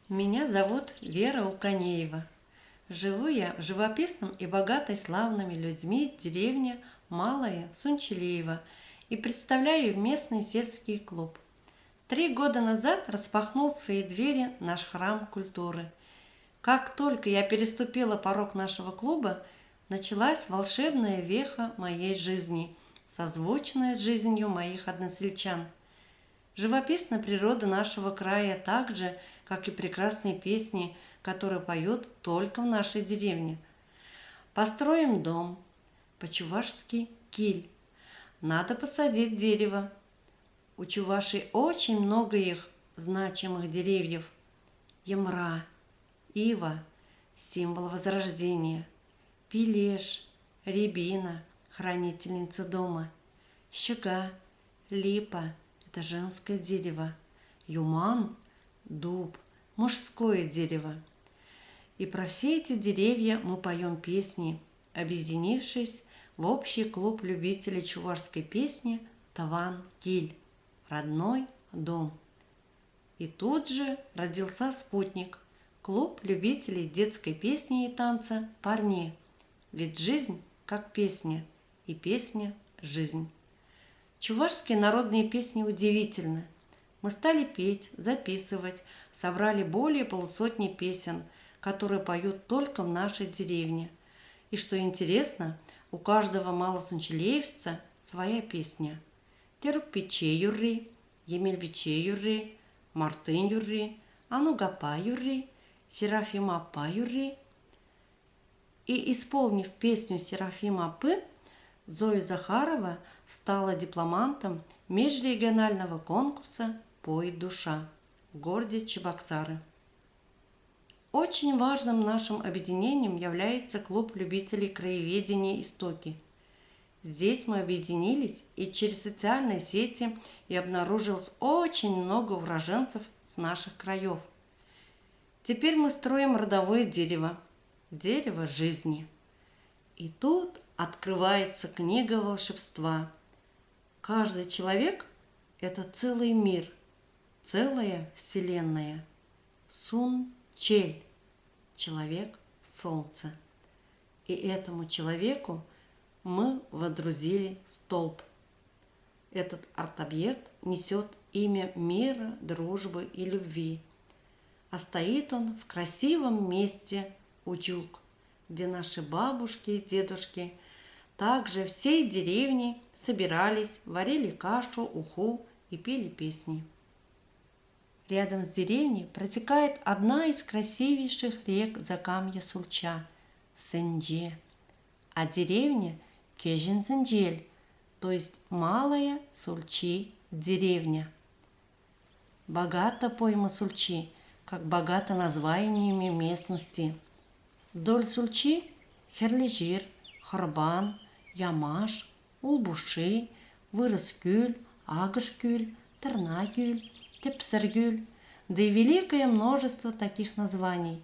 Меня зовут Вера Уканеева. Живу я в живописном и богатой славными людьми деревне Малая Сунчелеева и представляю местный сельский клуб. 3 года назад распахнул свои двери наш храм культуры. Как только я переступила порог нашего клуба, началась волшебная веха моей жизни, созвучная с жизнью моих односельчан. Живописна природа нашего края так же, как и прекрасные песни, которые поют только в нашей деревне. Построим дом, по-чувашски киль. Надо посадить дерево. У чувашей очень много их значимых деревьев. Ямра, ива – символ возрождения, пилеж, рябина – хранительница дома, щега, липа – это женское дерево, юман – дуб, мужское дерево. И про все эти деревья мы поем песни, объединившись в общий клуб любителей чувашской песни Таван-Киль – родной дом. И тут же родился спутник – клуб любителей детской песни и танца «Парни». Ведь жизнь как песня, и песня – жизнь. Чувашские народные песни удивительны. Мы стали петь, записывать, собрали более полусотни песен, которые поют только в нашей деревне. И что интересно, у каждого малосунчелеевца своя песня. Терукпиче юрри, Емельбиче юрри, Мартын юрри, Анугапа юрри, Серафима-апа юрри. И исполнив песню Серафима-апы, Зоя Захарова стала дипломантом межрегионального конкурса «Пой, душа» в городе Чебоксары. Очень важным нашим объединением является клуб любителей краеведения «Истоки». Здесь мы объединились, и через социальные сети и обнаружилось очень много уроженцев с наших краев. Теперь мы строим родовое дерево, дерево жизни. И тут открывается книга волшебства. Каждый человек – это целый мир, целая вселенная. Сун-чель – человек солнца. И этому человеку мы водрузили столб. Этот арт-объект несет имя мира, дружбы и любви. А стоит он в красивом месте Удюк, где наши бабушки и дедушки также всей деревней собирались, варили кашу, уху и пели песни. Рядом с деревней протекает одна из красивейших рек Закамья-Сулча – Сенджи, а деревня – Кежин-Сенджель, то есть Малая Сульчи деревня. Богата пойма Сульчи, как богата названиями местности. Вдоль Сульчи – Херлежир, Хорбан, Ямаш, Улбуши, Вырыскюль, Агышкюль, Тарнакюль, Тепсергюль, да и великое множество таких названий.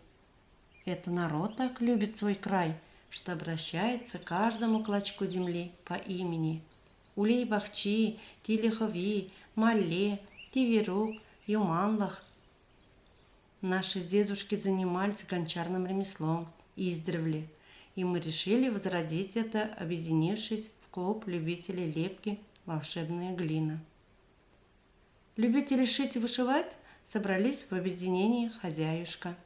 Это народ так любит свой край, что обращается к каждому клочку земли по имени. Улей-Бахчи, Тилихови, Малле, Тиверук, Юманлах. Наши дедушки занимались гончарным ремеслом издревле, и мы решили возродить это, объединившись в клуб любителей лепки «Волшебная глина». Любители шить и вышивать собрались в объединении «Хозяюшка».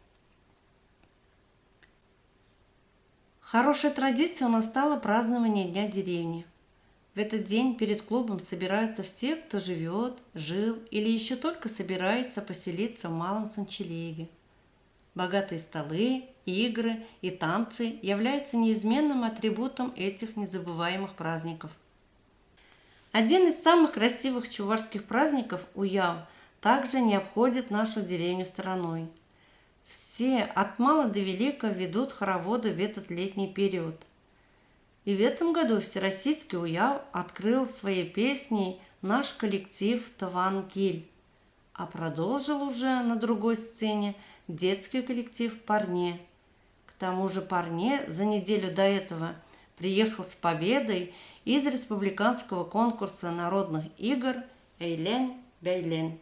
Хорошей традицией у нас стало празднование Дня деревни. В этот день перед клубом собираются все, кто живет, жил или еще только собирается поселиться в Малом Сунчелееве. Богатые столы, игры и танцы являются неизменным атрибутом этих незабываемых праздников. Один из самых красивых чувашских праздников – Уяв – также не обходит нашу деревню стороной. Все от мала до велика ведут хороводы в этот летний период. И в этом году Всероссийский Уяв открыл своей песней наш коллектив Таван-Киль, а продолжил уже на другой сцене детский коллектив «Парне». К тому же «Парне» за неделю до этого приехал с победой из республиканского конкурса народных игр «Эйлен-Бейлен».